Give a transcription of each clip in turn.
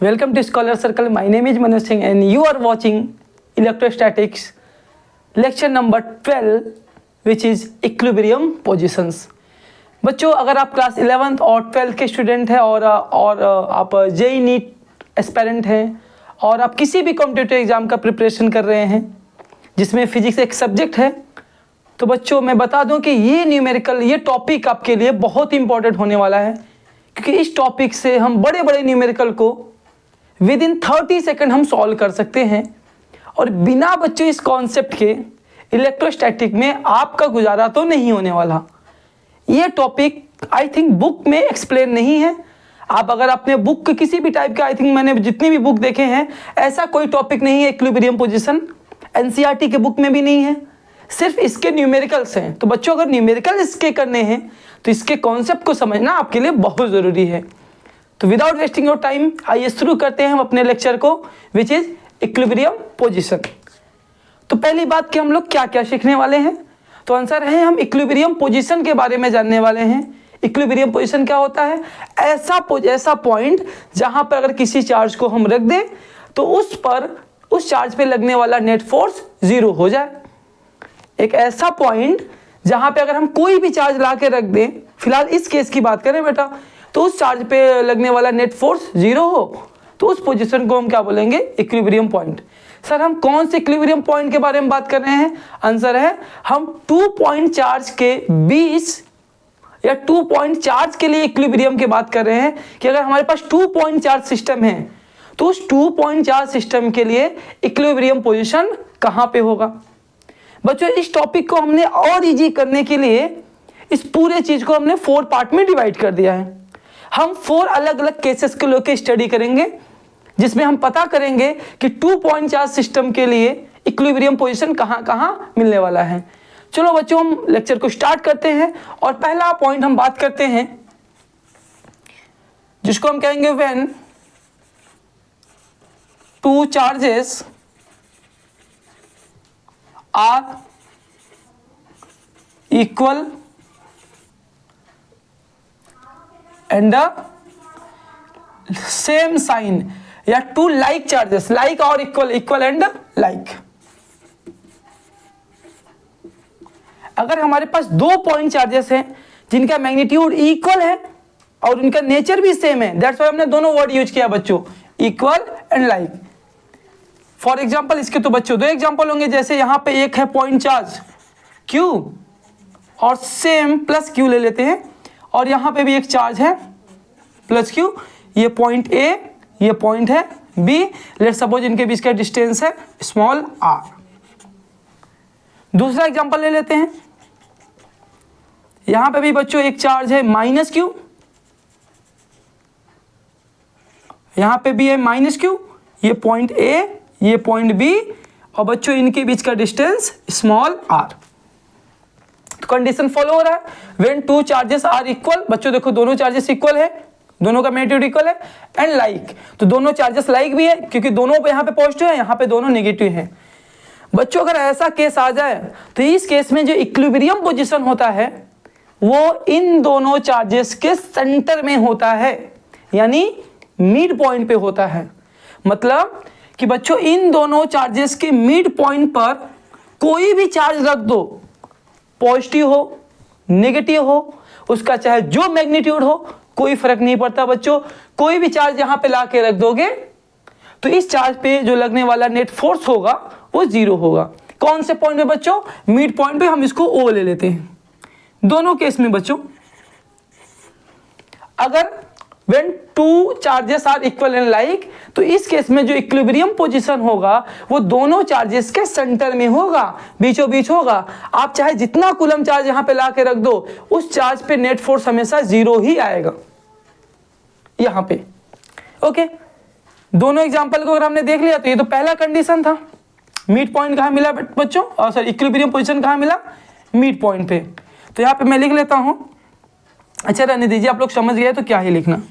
Welcome to Scholar Circle. My name is Manoj Singh and you are watching Electrostatics lecture number 12 which is Equilibrium Positions. बच्चों, अगर आप class 11th और 12th के student हैं और आप जेई नीट एस्पेरेंट हैं और आप किसी भी कॉम्पिटिटिव एग्ज़ाम का प्रिपरेशन कर रहे हैं जिसमें फिजिक्स एक सब्जेक्ट है, तो बच्चों मैं बता दूं कि ये न्यूमेरिकल ये टॉपिक आपके लिए बहुत इंपॉर्टेंट होने वाला है, क्योंकि इस टॉपिक से हम बड़े बड़े न्यूमेरिकल को विद इन 30 सेकेंड हम सॉल्व कर सकते हैं। और बिना बच्चों इस कॉन्सेप्ट के इलेक्ट्रोस्टैटिक में आपका गुजारा तो नहीं होने वाला। ये टॉपिक आई थिंक बुक में एक्सप्लेन नहीं है। आप अगर अपने बुक के किसी भी टाइप का, आई थिंक मैंने जितनी भी बुक देखे हैं ऐसा कोई टॉपिक नहीं है इक्विलिब्रियम पोजीशन, एनसीईआरटी के बुक में भी नहीं है, सिर्फ इसके न्यूमेरिकल्स हैं। तो बच्चों अगर न्यूमेरिकल इसके करने हैं तो इसके कॉन्सेप्ट को समझना आपके लिए बहुत ज़रूरी है। तो विदाउट वेस्टिंग योर टाइम आइए शुरू करते हैं हम अपने लेक्चर को, विच इज़ इक्विलिब्रियम पोजीशन। तो पहली बात कि हम लोग क्या क्या सीखने वाले हैं, तो आंसर है हम इक्विलिब्रियम पोजीशन के बारे में जानने वाले हैं। इक्विलिब्रियम पोजीशन क्या होता है? ऐसा पॉइंट जहां पर अगर किसी चार्ज को हम रख दें तो उस चार्ज पे लगने वाला नेट फोर्स जीरो हो जाए। एक ऐसा पॉइंट जहां पे अगर हम कोई भी चार्ज ला के रख दें, फिलहाल इस केस की बात करें बेटा, तो उस चार्ज पे लगने वाला नेट फोर्स जीरो हो, तो उस पोजीशन को हम क्या बोलेंगे? Equilibrium point. सर हम कौन से इक्विलिब्रियम पॉइंट के बारे में बात कर रहे हैं? आंसर है हम 2 पॉइंट चार्ज के बीच या 2 पॉइंट चार्ज के लिए इक्विलिब्रियम की बात कर रहे हैं कि अगर हमारे पास 2 पॉइंट चार्ज सिस्टम है तो उस 2 पॉइंट चार्ज सिस्टम के लिए इक्विलिब्रियम पोजीशन कहां पे होगा। बच्चों इस टॉपिक को हमने और इजी करने के लिए इस पूरे चीज को हमने 4 पार्ट में डिवाइड कर दिया है। हम 4 अलग अलग केसेस को लेकर स्टडी करेंगे जिसमें हम पता करेंगे कि 2 पॉइंट चार्ज सिस्टम के लिए इक्विलिब्रियम पोजीशन कहां कहां मिलने वाला है। चलो बच्चों हम लेक्चर को स्टार्ट करते हैं और पहला पॉइंट हम बात करते हैं जिसको हम कहेंगे when 2 charges are equal and same sign, या 2 लाइक चार्जेस, लाइक और इक्वल एंड लाइक। अगर हमारे पास 2 पॉइंट चार्जेस हैं जिनका मैग्नीट्यूड इक्वल है और उनका नेचर भी सेम है, दैट्स व्हाई हमने दोनों वर्ड यूज किया बच्चों, equal and like. For example इसके तो बच्चों 2 एग्जांपल होंगे, जैसे यहां पे एक है पॉइंट चार्ज Q और सेम प्लस Q ले लेते हैं, और यहां पे भी एक चार्ज है प्लस Q, ये पॉइंट A, ये पॉइंट है B। लेट्स सपोज इनके बीच का डिस्टेंस है स्मॉल r। दूसरा एग्जांपल ले लेते हैं, यहां पे भी बच्चों एक चार्ज है माइनस Q, यहां पे भी है माइनस Q, ये पॉइंट A, ये पॉइंट B, और बच्चों इनके बीच का डिस्टेंस स्मॉल r। तो कंडीशन फॉलो हो रहा है व्हेन 2 चार्जेस आर इक्वल। बच्चों देखो दोनों चार्जेस इक्वल है, दोनों का मैग्नीट्यूड इक्वल है, एंड लाइक, तो दोनों चार्जेस लाइक भी है क्योंकि दोनों पे यहाँ पे पॉजिटिव है, यहाँ पे दोनों नेगेटिव है। बच्चों अगर ऐसा केस आ जाए तो इस केस में जो इक्विलिब्रियम पोजीशन होता है वो इन दोनों चार्जेस के सेंटर में होता है, यानी मिड पॉइंट पे होता है। मतलब कि बच्चों इन दोनों चार्जेस के मिड पॉइंट पर कोई भी चार्ज रख दो, पॉजिटिव हो नेगेटिव हो, उसका चाहे जो मैग्नीट्यूड हो कोई फर्क नहीं पड़ता बच्चों। कोई भी चार्ज यहां पे ला के रख दोगे तो इस चार्ज पे जो लगने वाला नेट फोर्स होगा वो जीरो होगा। कौन से पॉइंट पे बच्चों? मिड पॉइंट पे। हम इसको O ले लेते हैं दोनों केस में बच्चों। अगर when 2 charges are equal and like, तो इस केस में जो इक्विलिब्रियम पोजीशन होगा वो दोनों चार्जेस के सेंटर में होगा, बीचों बीच होगा। आप चाहे जितना कूलम चार्ज यहां पे ला के रख दो, उस चार्ज पे नेट फोर्स हमेशा जीरो ही आएगा यहां पे। ओके, दोनों एग्जांपल को अगर हमने देख लिया तो ये तो पहला कंडीशन था, मिड पॉइंट कहां मिला बच्चों, और सॉरी इक्विलिब्रियम पोजीशन कहां मिला? मिड पॉइंट पे। तो यहां पे मैं लिख लेता हूं, अच्छा रहने दीजिए, आप लोग समझ गए तो क्या ही लिखना।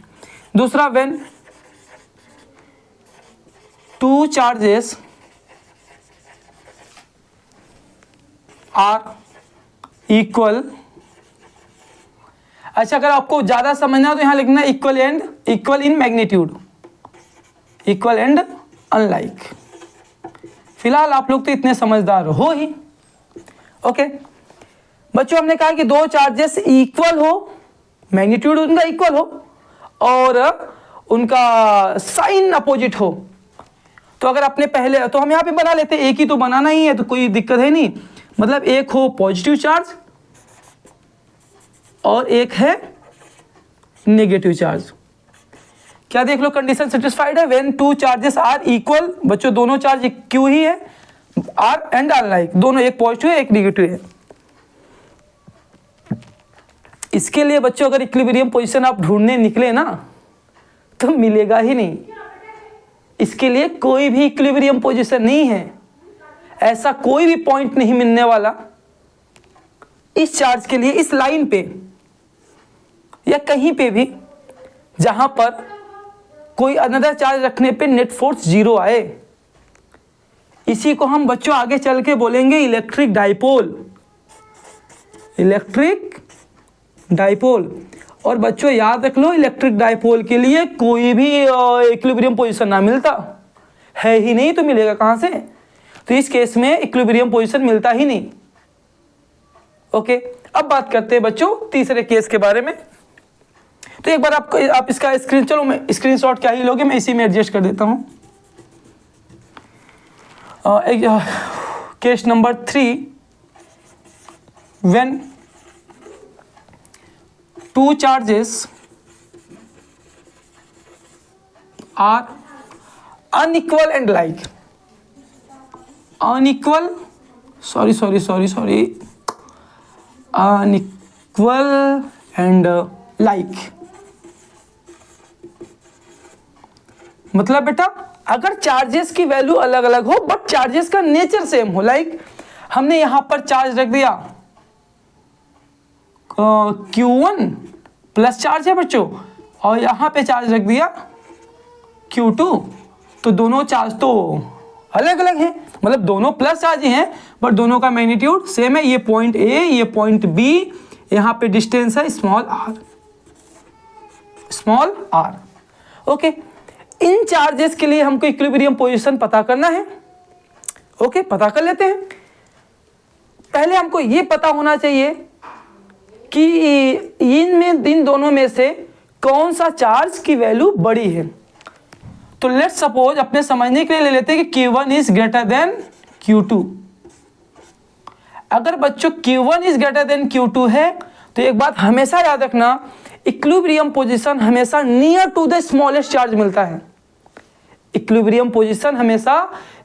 दूसरा व्हेन 2 चार्जेस आर इक्वल, अच्छा अगर आपको ज्यादा समझना हो तो यहां लिखना equal in magnitude. Equal and unlike. फिलहाल आप लोग तो इतने समझदार हो ही। ओके बच्चों, हमने कहा कि दो चार्जेस इक्वल हो, मैग्नीट्यूड उनका इक्वल हो और उनका साइन अपोजिट हो। तो अगर अपने पहले तो हम यहाँ पे बना लेते हैं, एक ही तो बनाना ही है तो कोई दिक्कत है नहीं। मतलब एक हो पॉजिटिव चार्ज और एक है नेगेटिव चार्ज। क्या देख लो, कंडीशन सेटिस्फाइड है when two charges are equal. बच्चों दोनों चार्ज क्यू ही है, आर एंड अनलाइक, दोनों एक पॉजिटिव है एक नेगेटिव है। इसके लिए बच्चों अगर इक्विलिब्रियम पोजीशन आप ढूंढने निकले ना तो मिलेगा ही नहीं। इसके लिए कोई भी इक्विलिब्रियम पोजीशन नहीं है, ऐसा कोई भी पॉइंट नहीं मिलने वाला इस चार्ज के लिए, इस लाइन पे या कहीं पे भी जहां पर कोई अनदर चार्ज रखने पे नेट फोर्स जीरो आए। इसी को हम बच्चों आगे चल के बोलेंगे इलेक्ट्रिक डाइपोल। Electric dipole. और बच्चों याद रख लो, इलेक्ट्रिक डाइपोल के लिए कोई भी इक्विलिब्रियम पोजीशन ना मिलता है ही नहीं, तो मिलेगा कहां से। तो इस केस में इक्विलिब्रियम पोजीशन मिलता ही नहीं। ओके, अब बात करते हैं बच्चों तीसरे केस के बारे में। तो एक बार आप इसका स्क्रीन, चलो मैं स्क्रीनशॉट क्या ही लोगे, मैं इसी में एडजस्ट कर देता हूं। Case number 3, when two charges are unequal and like, unequal and like। मतलब बेटा अगर चार्जेस की वैल्यू अलग अलग हो बट चार्जेस का नेचर सेम हो। लाइक हमने यहां पर चार्ज रख दिया Q1 प्लस चार्ज है बच्चों, और यहां पे चार्ज रख दिया Q2, तो दोनों चार्ज तो अलग अलग हैं, मतलब दोनों प्लस चार्ज ही हैं बट दोनों का मैग्नीट्यूड सेम है। ये पॉइंट A, ये पॉइंट B, यहां पे डिस्टेंस है स्मॉल r। ओके, इन चार्जेस के लिए हमको इक्विलिब्रियम पोजीशन पता करना है। ओके, पता कर लेते हैं। पहले हमको ये पता होना चाहिए कि इन दोनों में से कौन सा चार्ज की वैल्यू बड़ी है। तो लेट्स सपोज अपने समझने के लिए ले लेते हैं कि Q1 is greater than Q2। अगर बच्चों Q1 is greater than Q2 है तो एक बात हमेशा याद रखना, इक्विलिब्रियम पोजीशन हमेशा near to the smallest charge मिलता है। इक्विलिब्रियम पोजीशन हमेशा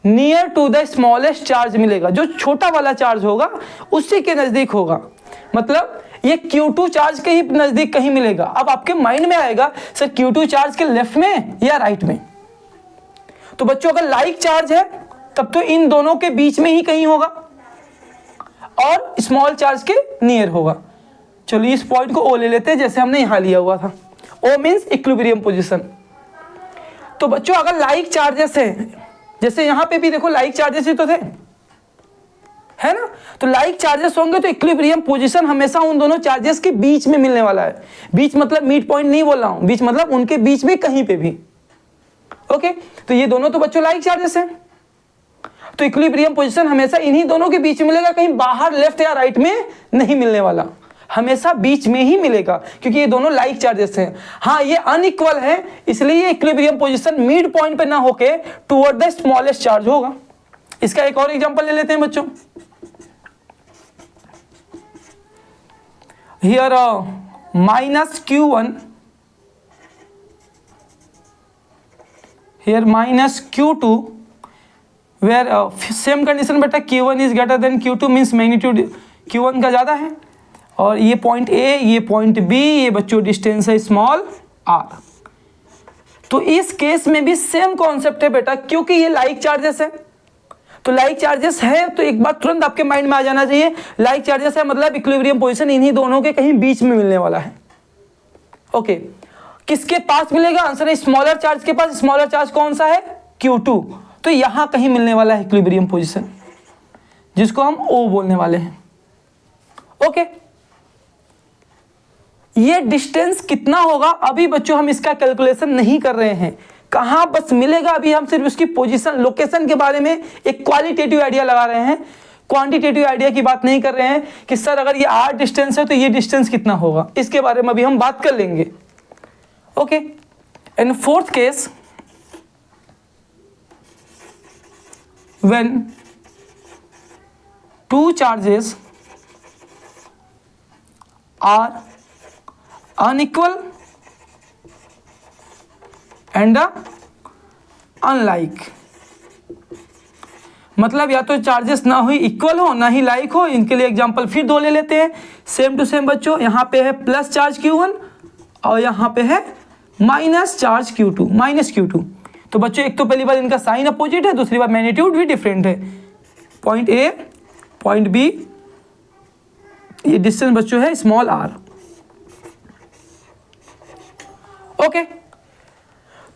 near to the smallest charge मिलेगा, जो छोटा वाला चार्ज होगा उसी के नजदीक होगा। मतलब ये Q2 चार्ज के ही नजदीक कहीं मिलेगा। अब आपके माइंड में आएगा सर Q2 चार्ज के लेफ्ट में या राइट में। तो बच्चों अगर लाइक चार्ज है तब तो इन दोनों के बीच में ही कहीं होगा और स्मॉल चार्ज के नियर होगा। चलिए इस पॉइंट को O ले लेते हैं, जैसे हमने यहां लिया हुआ था। O means equilibrium position. तो बच्चों अगर लाइक चार्जेस है, जैसे यहां पे भी देखो लाइक चार्जेस ही तो थे, है ना। तो लाइक चार्जेस होंगे तो इक्विलिब्रियम पोजीशन हमेशा उन दोनों चार्जेस के बीच में मिलने वाला है। बीच मतलब मिड पॉइंट नहीं बोल रहा हूं, बीच मतलब उनके बीच में कहीं पे भी। ओके, तो ये दोनों तो बच्चों लाइक चार्जेस हैं, तो इक्विलिब्रियम पोजीशन हमेशा इन्हीं दोनों के बीच में मिलेगा, कहीं बाहर लेफ्ट या राइट में नहीं मिलने वाला, हमेशा बीच में ही मिलेगा क्योंकि ये दोनों लाइक चार्जेस हैं। हाँ, ये अनइक्वल है इसलिए इक्विलिब्रियम पोजीशन मिड पॉइंट पे ना होके टुवर्ड द स्मॉलेस्ट चार्ज होगा। इसका एक और एग्जांपल ले लेते हैं बच्चों। Here minus Q1, here minus Q2, where same condition बेटा Q1 is greater than Q2 means magnitude Q1 का ज़्यादा है, और ये पॉइंट A, ये पॉइंट B, ये बच्चों डिस्टेंस है स्मॉल r। तो इस केस में भी सेम कॉन्सेप्ट है बेटा, क्योंकि ये लाइक चार्जेस है। तो लाइक चार्जेस है तो एक बात तुरंत आपके माइंड में आ जाना चाहिए, लाइक चार्जेस है मतलब इक्विलिब्रियम पोजीशन इन्हीं दोनों के कहीं बीच में मिलने वाला है। ओके, किसके पास मिलेगा? आंसर है स्मॉलर चार्ज के पास। स्मॉलर चार्ज कौन सा है? Q2। तो यहां कहीं मिलने वाला है इक्विलिब्रियम पोजीशन, जिसको हम O बोलने वाले हैं। ओके, ये डिस्टेंस कितना होगा अभी बच्चों हम इसका कैलकुलेशन नहीं कर रहे हैं, कहाँ बस मिलेगा, अभी हम सिर्फ उसकी पोजीशन लोकेशन के बारे में एक क्वालिटेटिव आइडिया लगा रहे हैं, क्वांटिटेटिव आइडिया की बात नहीं कर रहे हैं कि सर अगर ये r डिस्टेंस है तो ये डिस्टेंस कितना होगा, इसके बारे में अभी हम बात कर लेंगे। Okay, and fourth case, when two charges are unequal and unlike, मतलब या तो चार्जेस ना हुई इक्वल हो ना ही लाइक हो। इनके लिए एग्जांपल फिर दो ले लेते हैं, सेम टू सेम बच्चों। यहाँ पे है प्लस चार्ज Q1 और यहाँ पे है minus charge Q2, minus Q2। तो बच्चों एक तो पहली बार इनका साइन अपोजिट है, दूसरी बार मैग्नीट्यूड भी डिफरेंट है। पॉइंट ए, पॉइंट बी, ये डिस्टेंस बच्चों है स्मॉल r। ओके,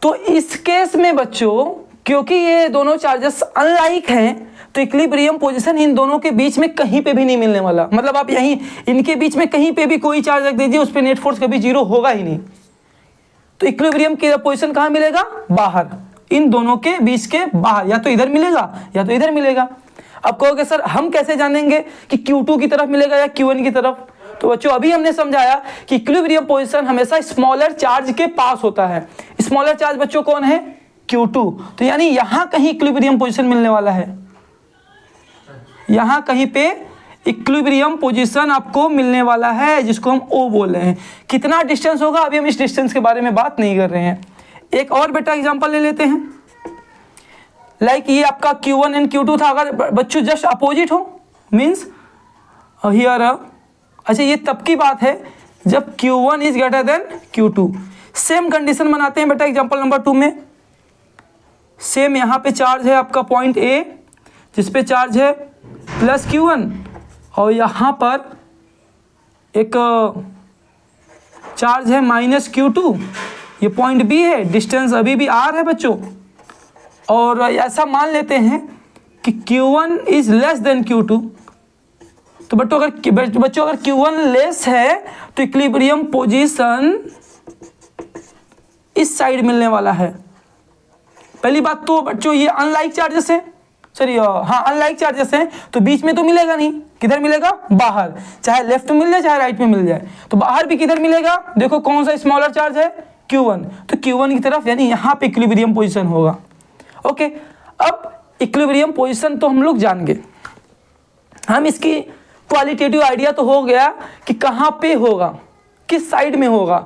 तो इस केस में बच्चों क्योंकि ये दोनों चार्जेस अनलाइक हैं तो इक्विलिब्रियम पोजीशन इन दोनों के बीच में कहीं पे भी नहीं मिलने वाला। मतलब आप यहीं इनके बीच में कहीं पे भी कोई चार्ज रख दीजिए, उस पर नेट फोर्स कभी जीरो होगा ही नहीं। तो इक्विलिब्रियम की पोजीशन कहाँ मिलेगा? बाहर, इन दोनों के बीच के बाहर, या तो इधर मिलेगा या तो इधर मिलेगा। अब कहोगे सर हम कैसे जानेंगे कि Q2 की तरफ मिलेगा या Q1 की तरफ? तो बच्चों अभी हमने समझाया कि इक्विलिब्रियम पोजीशन हमेशा स्मॉलर चार्ज के पास होता है। स्मॉलर चार्ज बच्चों कौन है? Q2। तो यानी यहां कहीं इक्विलिब्रियम पोजीशन मिलने वाला है, यहां कहीं पे इक्विलिब्रियम पोजीशन आपको मिलने वाला है, जिसको हम O बोल रहे हैं। कितना डिस्टेंस होगा अभी हम इस डिस्टेंस के बारे में बात नहीं कर रहे हैं। एक और बेटा एग्जांपल ले लेते हैं, लाइक ये आपका Q1 एंड Q2 था, अगर बच्चों जस्ट अपोजिट हो मीन्स हियर, अच्छा ये तब की बात है जब Q1 is greater than Q2। Same condition बनाते हैं बेटा एग्जांपल नंबर 2 में। सेम यहाँ पे चार्ज है आपका पॉइंट A, जिसपे चार्ज है प्लस Q1, और यहाँ पर एक चार्ज है माइनस Q2। ये पॉइंट B है, डिस्टेंस अभी भी R है बच्चों। और ऐसा मान लेते हैं कि Q1 is less than Q2। तो बच्चों अगर Q1 लेस है तो इक्विलिब्रियम पोजीशन इस साइड मिलने वाला है। पहली बात तो बच्चों ये अनलाइक चार्जेस है, सॉरी हाँ अनलाइक चार्जेस हैं, तो बीच में तो मिलेगा नहीं। किधर मिलेगा? बाहर, चाहे लेफ्ट में मिल जाए चाहे राइट में मिल जाए। तो बाहर भी किधर मिलेगा? देखो कौन सा स्मॉलर चार्ज है? Q1। तो Q1 की तरफ, यानी यहाँ पे इक्विलिब्रियम पोजीशन होगा। ओके, अब इक्विलिब्रियम पोजीशन तो हम लोग जान गए, हम इसकी क्वालिटेटिव आइडिया तो हो गया कि कहाँ पे होगा, किस साइड में होगा,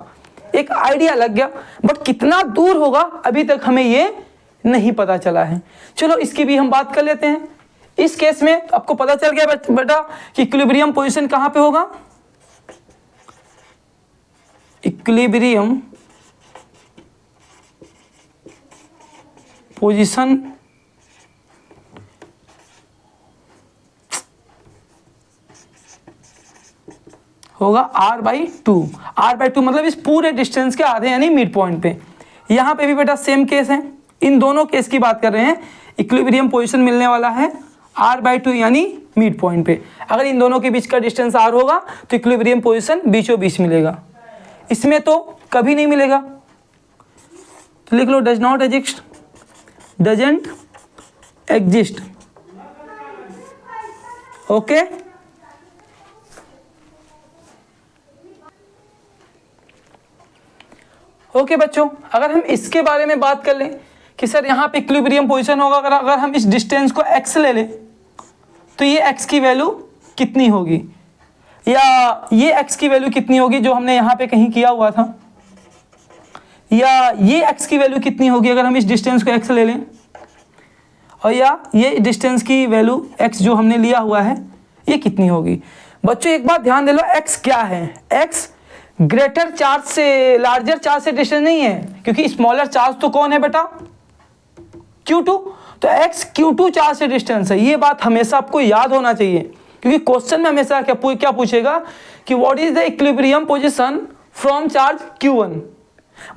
एक आइडिया लग गया। बट कितना दूर होगा अभी तक हमें ये नहीं पता चला है। चलो इसकी भी हम बात कर लेते हैं। इस केस में आपको पता चल गया बेटा कि इक्विलिब्रियम पोजीशन कहाँ पे होगा। इक्विलिब्रियम पोजीशन होगा R/2। R/2 मतलब इस पूरे डिस्टेंस के आधे, यानी मिड पॉइंट पे। यहाँ पे भी बेटा सेम केस है, इन दोनों केस की बात कर रहे हैं। इक्विलिब्रियम पोजीशन मिलने वाला है R/2 यानी मिड पॉइंट पे। अगर इन दोनों के बीच का डिस्टेंस R होगा तो इक्विलिब्रियम पोजीशन बीचों बीच मिलेगा। इसमें तो कभी नहीं मिलेगा, तो लिख लो does not exist, doesn't exist. Okay, okay बच्चों, अगर हम इसके बारे में बात कर लें कि सर यहाँ पे इक्विलिब्रियम पोजीशन होगा, अगर हम इस डिस्टेंस को x ले लें तो ये x की वैल्यू कितनी होगी, या ये x की वैल्यू कितनी होगी जो हमने यहाँ पे कहीं किया हुआ था, या ये x की वैल्यू कितनी होगी अगर हम इस डिस्टेंस को x ले लें, और या ये डिस्टेंस की वैल्यू x जो हमने लिया हुआ है ये कितनी होगी। बच्चों एक बात ध्यान दे लो, x क्या है? x ग्रेटर चार्ज से, लार्जर चार्ज से डिस्टेंस नहीं है, क्योंकि स्मॉलर चार्ज तो कौन है बेटा? Q2। तो x Q2 चार्ज से डिस्टेंस है। ये बात हमेशा आपको याद होना चाहिए, क्योंकि क्वेश्चन में हमेशा क्या पूछेगा कि what is the equilibrium position from charge Q1,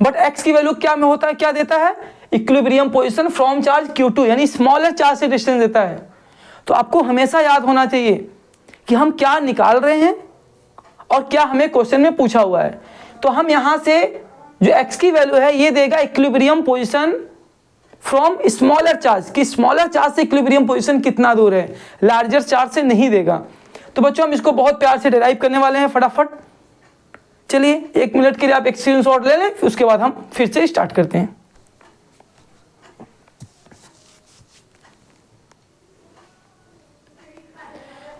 but x की वैल्यू क्या में होता है, क्या देता है? Equilibrium position from charge Q2, यानी स्मॉलर चार्ज से डिस्टेंस देता है। तो आपको हमेशा याद होना चाहिए कि हम क्या निकाल रहे हैं और क्या हमें क्वेश्चन में पूछा हुआ है। तो हम यहाँ से जो x की वैल्यू है ये देगा equilibrium position from smaller charge, कि स्मॉलर चार्ज से इक्विलिब्रियम पोजीशन कितना दूर है, लार्जर चार्ज से नहीं देगा। तो बच्चों हम इसको बहुत प्यार से डिराइव करने वाले हैं फटाफट। चलिए 1 मिनट के लिए आप एक स्क्रीनशॉट ले लें, फिर उसके बाद हम फिर से स्टार्ट करते हैं।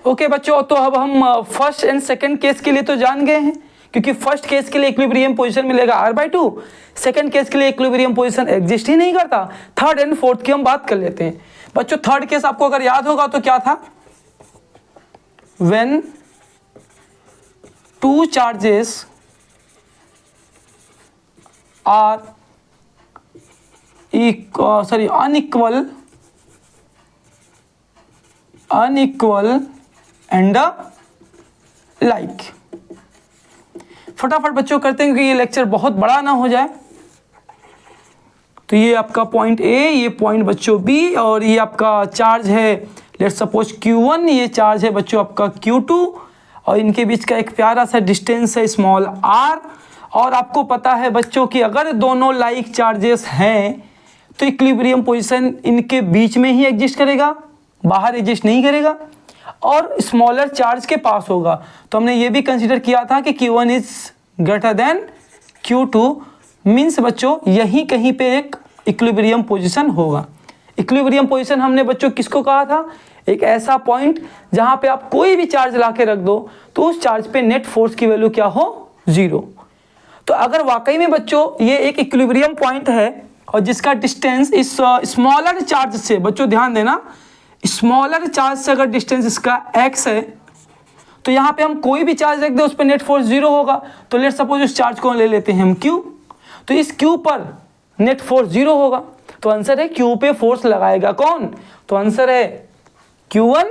ओके बच्चों, तो अब हम फर्स्ट एंड सेकंड केस के लिए तो जान गए हैं, क्योंकि फर्स्ट केस के लिए इक्विलिब्रियम पोजीशन मिलेगा r/2, सेकंड केस के लिए इक्विलिब्रियम पोजीशन एग्जिस्ट ही नहीं करता। थर्ड एंड फोर्थ की हम बात कर लेते हैं। बच्चों थर्ड केस आपको अगर याद होगा तो क्या था, when two charges are unequal and like. फटाफट बच्चों करते हैं क्योंकि ये लेक्चर बहुत बड़ा ना हो जाए। तो ये आपका पॉइंट ए, ये पॉइंट बच्चों बी, और ये आपका चार्ज है लेट्स सपोज Q1, ये चार्ज है बच्चों आपका Q2, और इनके बीच का एक प्यारा सा डिस्टेंस है स्मॉल r। और आपको पता है बच्चों कि अगर दोनों लाइक चार्जेस हैं तो इक्विलिब्रियम पोजीशन इनके बीच में ही एग्जिस्ट करेगा, बाहर एग्जिस्ट नहीं करेगा, और स्मॉलर चार्ज के पास होगा। तो हमने ये भी कंसीडर किया था कि Q1 is greater than Q2, means बच्चों यहीं कहीं पे एक इक्विलिब्रियम पोजीशन होगा। इक्विलिब्रियम पोजीशन हमने बच्चों किसको कहा था, एक ऐसा पॉइंट जहां पे आप कोई भी चार्ज ला के रख दो तो उस चार्ज पे नेट फोर्स की वैल्यू क्या हो, 0। तो अगर वाकई में बच्चों ये एक इक्विलिब्रियम पॉइंट है और जिसका डिस्टेंस इस स्मॉलर चार्ज से, बच्चों ध्यान देना, स्मॉलर चार्ज से अगर डिस्टेंस इसका x है तो यहाँ पे हम कोई भी चार्ज रख दे उस पर नेट फोर्स 0 होगा। तो लेट्स सपोज उस चार्ज को ले लेते हैं हम Q, तो इस Q पर नेट फोर्स 0 होगा। तो आंसर है Q पे फोर्स लगाएगा कौन, तो आंसर है Q1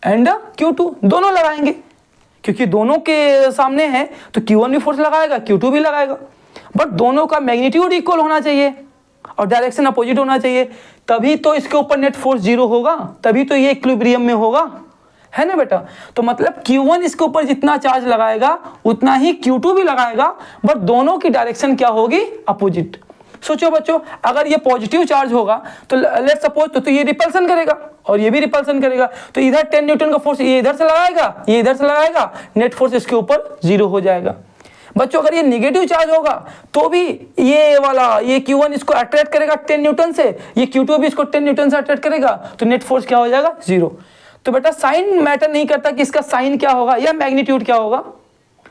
एंड Q2, दोनों लगाएंगे, क्योंकि दोनों के सामने है तो Q1 भी फोर्स लगाएगा, Q2 भी लगाएगा, बट दोनों का मैग्नीट्यूड इक्वल होना चाहिए और डायरेक्शन अपोजिट होना चाहिए, तभी तो इसके ऊपर नेट फोर्स 0 होगा, तभी तो ये इक्विलिब्रियम में होगा, है ना बेटा। तो मतलब Q1 इसके ऊपर जितना चार्ज लगाएगा उतना ही Q2 भी लगाएगा, बट दोनों की डायरेक्शन क्या होगी, अपोजिट। सोचो बच्चों अगर ये पॉजिटिव चार्ज होगा तो लेट्स सपोज तो ये रिपल्सन करेगा और ये भी रिपल्सन करेगा, तो इधर 10 न्यूटन का फोर्स ये इधर से लगाएगा, ये इधर से लगाएगा, नेट फोर्स इसके ऊपर 0 हो जाएगा। बच्चों अगर ये नेगेटिव चार्ज होगा तो भी ये वाला ये Q1 इसको अट्रैक्ट करेगा 10 न्यूटन से, ये Q2 भी इसको 10 न्यूटन से अट्रैक्ट करेगा, तो नेट फोर्स क्या हो जाएगा, 0। तो बेटा साइन मैटर नहीं करता कि इसका साइन क्या होगा या मैग्नीट्यूड क्या होगा,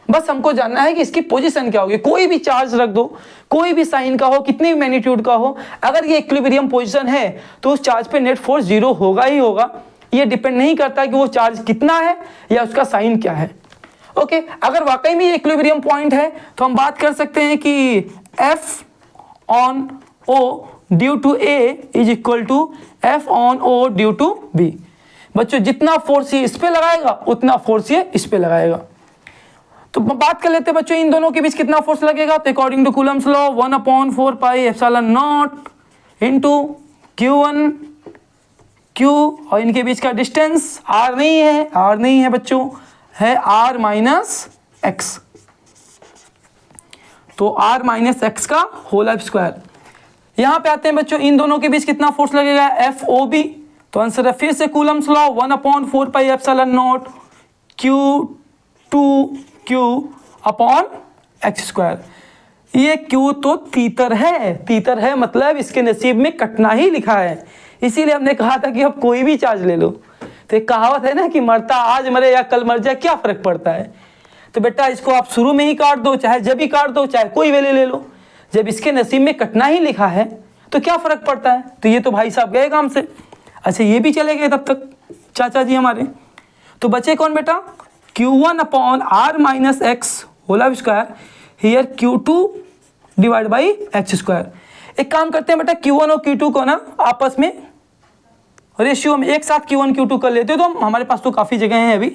बस हमको जानना है कि इसकी पोजीशन क्या होगी। कोई भी चार्ज रख दो, कोई भी साइन का हो, कितनी भी मैग्नीट्यूड का हो, अगर ये इक्विलिब्रियम पोजीशन है तो उस चार्ज पे नेट फोर्स 0 होगा ही होगा। ये डिपेंड नहीं करता कि वो चार्ज कितना है या उसका साइन क्या है। ओके, अगर वाकई में ये इक्विलिब्रियम पॉइंट है तो हम बात कर सकते हैं कि F on O due to A is equal to F on O due to B। बच्चों जितना फोर्स ये इस पे लगाएगा उतना फोर्स ये इस पे लगाएगा। तो बात कर लेते हैं बच्चों इन दोनों के बीच कितना फोर्स लगेगा। तो according to Coulomb's law 1/4 pi epsilon naught into Q1 Q, और इनके बीच का डिस्टेंस R नहीं है बच्चों, है R माइनस एक्स। तो R माइनस एक्स का होल स्क्वायर। यहां पे आते हैं बच्चों इन दोनों के बीच कितना फोर्स लगेगा, FOB। तो आंसर है फिर से Coulomb's law 1/4 pi epsilon not Q upon x square. ये Q तो तीतर है, मतलब इसके नसीब में कटना ही लिखा है, इसीलिए हमने कहा था कि अब कोई भी चार्ज ले लो। तो एक कहावत है ना कि मरता आज मरे या कल मर जाए, क्या फर्क पड़ता है। तो बेटा इसको आप शुरू में ही काट दो, चाहे जब भी काट दो, चाहे कोई वैल्यू ले लो, जब इसके नसीब में कटना ही लिखा है तो क्या फर्क पड़ता है। तो ये तो भाई साहब गए काम से। अच्छा ये भी चले गए तब तक चाचा जी हमारे। तो बचे कौन बेटा, Q1 upon R minus x whole square, here Q2 divide by x square. एक काम करते हैं बेटा Q1 और Q2 को ना आपस में रेशियो में एक साथ Q1 Q2 कर लेते हो, तो हमारे पास तो काफ़ी जगह हैं अभी,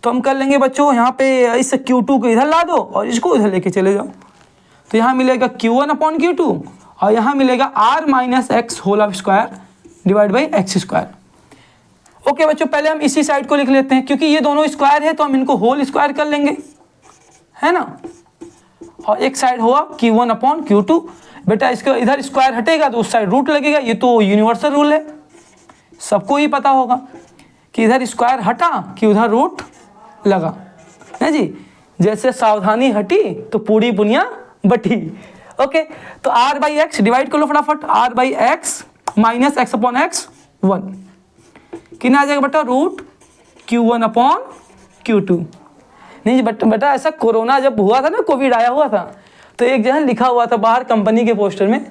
तो हम कर लेंगे बच्चों यहाँ पे इस Q2 को इधर ला दो और इसको इधर लेके चले जाओ। तो यहाँ मिलेगा Q1 अपॉन Q2 और यहाँ मिलेगा R minus x whole square divide by x square. Okay बच्चों पहले हम इसी साइड को लिख लेते हैं, क्योंकि ये दोनों स्क्वायर है तो हम इनको होल स्क्वायर कर लेंगे, है ना। और एक साइड होगा Q1/Q2। बेटा इसको इधर स्क्वायर हटेगा तो उस साइड रूट लगेगा, ये तो यूनिवर्सल रूल है, सबको ही पता होगा कि इधर स्क्वायर हटा कि उधर रूट लगा, है जी। जैसे सावधानी हटी तो पूरी दुनिया बटी। ओके, तो r/x डिवाइड कर लो फटाफट, r/x माइनस x/x 1 कितना आ जाएगा बेटा, √Q1/Q2। नहीं जी बेटा ऐसा कोरोना जब हुआ था ना, कोविड आया हुआ था, तो एक जगह लिखा हुआ था बाहर कंपनी के पोस्टर में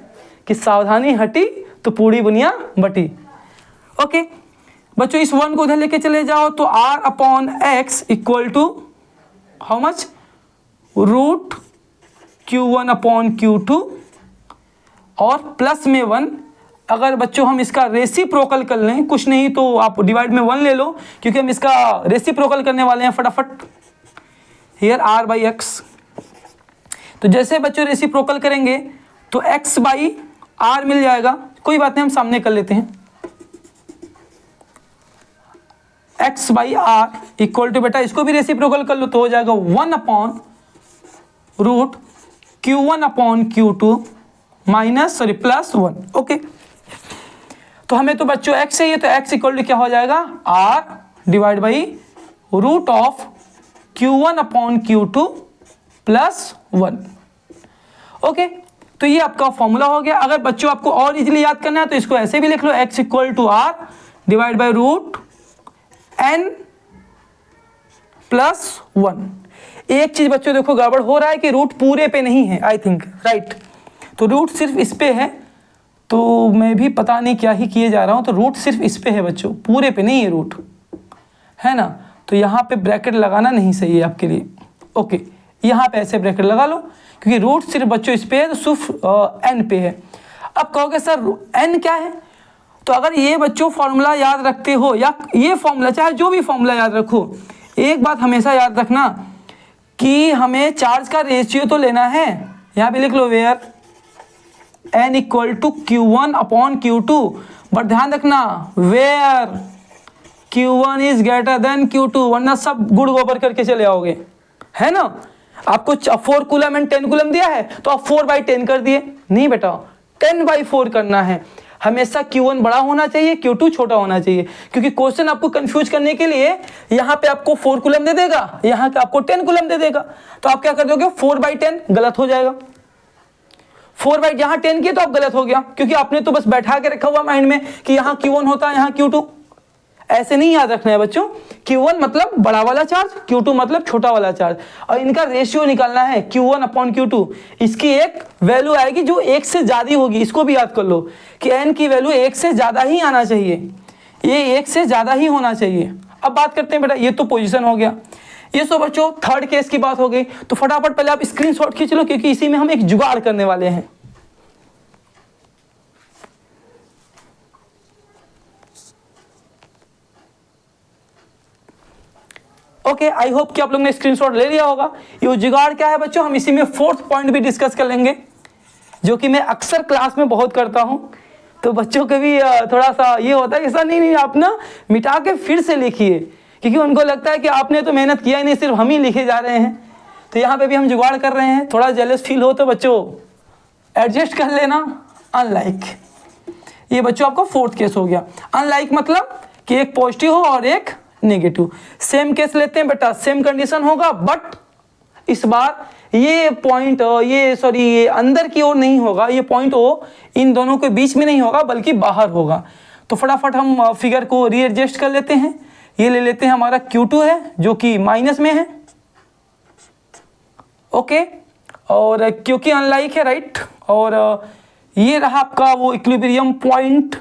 कि सावधानी हटी तो पूरी दुनिया बटी। ओके बच्चों, इस 1 को उधर लेके चले जाओ तो r/x equal to how much, √Q1/Q2 और प्लस में 1। अगर बच्चों हम इसका रेसिप्रोकल कर लें, कुछ नहीं तो आप डिवाइड में 1 ले लो, क्योंकि हम इसका रेसिप्रोकल करने वाले हैं फटाफट। हियर r/x, तो जैसे बच्चों रेसिप्रोकल करेंगे तो x/r मिल जाएगा, कोई बात नहीं हम सामने कर लेते हैं। x/r इक्वल टू, बेटा इसको भी रेसिप्रोकल कर लो तो हो जाएगा 1/√Q1/Q2 minus sorry plus 1। Okay, तो हमें तो बच्चों x चाहिए, तो x इक्वल टू क्या हो जाएगा, r divide by √Q1/Q2 plus 1। Okay, तो ये आपका फॉर्मूला हो गया। अगर बच्चों आपको और इजीली याद करना है तो इसको ऐसे भी लिख लो, x equal to r divide by √n plus 1। एक चीज बच्चों देखो गड़बड़ हो रहा है कि रूट पूरे पे नहीं है, आई थिंक राइट, तो रूट सिर्फ इस पे है, तो मैं भी पता नहीं क्या ही किए जा रहा हूँ। तो रूट सिर्फ इस पे है बच्चों, पूरे पे नहीं है रूट, है ना। तो यहाँ पे ब्रैकेट लगाना नहीं सही है आपके लिए। ओके, यहाँ पे ऐसे ब्रैकेट लगा लो, क्योंकि रूट सिर्फ बच्चों इस पे है, तो सिर्फ n पे है। अब कहोगे सर n क्या है, तो अगर ये बच्चों फॉर्मूला याद रखते हो, या ये फॉर्मूला चाहे जो भी फॉर्मूला याद रखो, एक बात हमेशा याद रखना कि हमें चार्ज का रेशियो तो लेना है। यहाँ पे लिख लो where n equal to Q1/Q2, but ध्यान रखना where Q1 is greater than Q2, वरना सब गुड़ गोबर करके चले आओगे, है ना। आपको 4 कूलम एंड 10 कूलम दिया है तो आप 4/10 कर दिए, नहीं बेटा 10/4 करना है। हमेशा Q1 बड़ा होना चाहिए, Q2 छोटा होना चाहिए, क्योंकि क्वेश्चन आपको कंफ्यूज करने के लिए यहाँ पे आपको 4 कूलम दे देगा, यहाँ पे आपको 10 कूलम दे देगा, तो आप क्या कर दोगे 4/10, गलत हो जाएगा। 4/, यहाँ 10 किए तो आप गलत हो गया, क्योंकि आपने तो बस बैठा के रखा हुआ माइंड में कि यहाँ Q1 होता है, यहाँ Q2। ऐसे नहीं याद रखना है बच्चों, Q1 मतलब बड़ा वाला चार्ज, Q2 मतलब छोटा वाला चार्ज, और इनका रेशियो निकालना है Q1/Q2। इसकी एक वैल्यू आएगी जो 1 से ज़्यादा होगी, इसको भी याद कर लो कि n की वैल्यू 1 से ज़्यादा ही आना चाहिए, ये 1 से ज़्यादा ही होना चाहिए। अब बात करते हैं बेटा, ये तो पोजीशन हो गया, ये सो बच्चों थर्ड केस की बात हो गई। तो फटाफट पहले आप स्क्रीनशॉट खींच लो, क्योंकि इसी में हम एक जुगाड़ करने वाले हैं। ओके, आई होप कि आप लोग ने स्क्रीनशॉट ले लिया होगा। ये जुगाड़ क्या है बच्चों, हम इसी में 4th पॉइंट भी डिस्कस कर लेंगे, जो कि मैं अक्सर क्लास में बहुत करता हूं। तो बच्चों को भी थोड़ा सा ये होता है, ऐसा नहीं आप ना मिटा के फिर से लिखिए, क्योंकि उनको लगता है कि आपने तो मेहनत किया ही नहीं, सिर्फ हम ही लिखे जा रहे हैं। तो यहाँ पे भी हम जुगाड़ कर रहे हैं, थोड़ा जेलस फील हो तो बच्चों एडजस्ट कर लेना। अनलाइक, ये बच्चों आपको 4th केस हो गया। अनलाइक मतलब कि एक पॉजिटिव हो और एक नेगेटिव। सेम केस लेते हैं बेटा, सेम कंडीशन होगा, बट इस बार ये पॉइंट ये अंदर की ओर नहीं होगा, ये पॉइंट ओ इन दोनों के बीच में नहीं होगा बल्कि बाहर होगा। तो फटाफट हम फिगर को रीएडजस्ट कर लेते हैं। ये ले लेते हैं, हमारा Q2 है जो कि माइनस में है, ओके, और क्योंकि अनलाइक है राइट, और ये रहा आपका वो इक्विलिब्रियम पॉइंट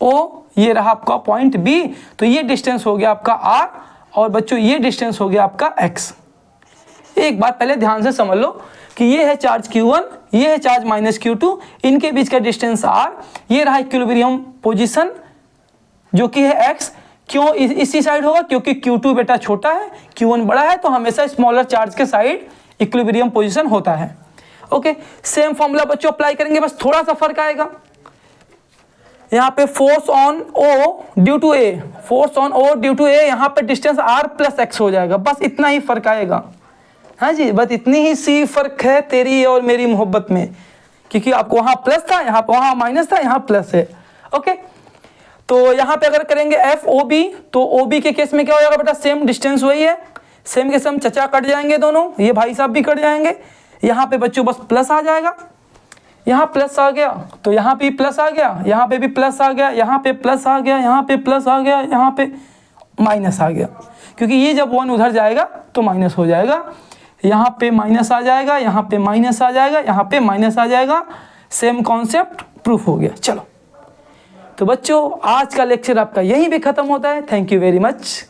O, ये रहा आपका पॉइंट B। तो ये डिस्टेंस हो गया आपका R, और बच्चों ये डिस्टेंस हो गया आपका X। एक बात पहले ध्यान से समझ लो कि ये है चार्ज Q1, ये है चार्ज माइनस Q2, इनके बीच का डिस्टेंस R, ये रहा इक्विलिब्रियम पोजीशन जो कि है X। क्यों इसी साइड होगा, क्योंकि Q2 बेटा छोटा है, Q1 बड़ा है, तो हमेशा स्मॉलर चार्ज के साइड इक्विलिब्रियम पोजीशन होता है। ओके, सेम फॉर्मूला बच्चों अप्लाई करेंगे, बस थोड़ा सा फर्क आएगा। यहाँ पे force on O due to A, force on O due to A, यहाँ पे डिस्टेंस R प्लस X हो जाएगा, बस इतना ही फर्क आएगा, हाँ जी, बस इतनी ही सी फ़र्क है तेरी और मेरी मोहब्बत में, क्योंकि आपको वहाँ प्लस था, यहाँ वहाँ माइनस था, यहाँ प्लस है। ओके, तो यहाँ पे अगर करेंगे एफ ओ बी, तो ओ बी के केस में क्या हो जाएगा बेटा, सेम डिस्टेंस वही है, सेम के सेम चचा कट जाएंगे दोनों, ये भाई साहब भी कट जाएंगे। यहाँ पे बच्चों बस प्लस आ जाएगा, यहाँ प्लस आ गया तो यहाँ पे प्लस आ गया, यहाँ पे भी प्लस आ गया, यहाँ पे प्लस आ गया, यहाँ पे प्लस आ गया, यहाँ पे माइनस आ गया, क्योंकि ये जब 1 उधर जाएगा तो माइनस हो जाएगा। यहाँ पे माइनस आ जाएगा, यहाँ पे माइनस आ जाएगा, यहाँ पे माइनस आ जाएगा। सेम कॉन्सेप्ट प्रूफ हो गया। चलो, तो बच्चों आज का लेक्चर आपका यहीं पे ख़त्म होता है। Thank you very much.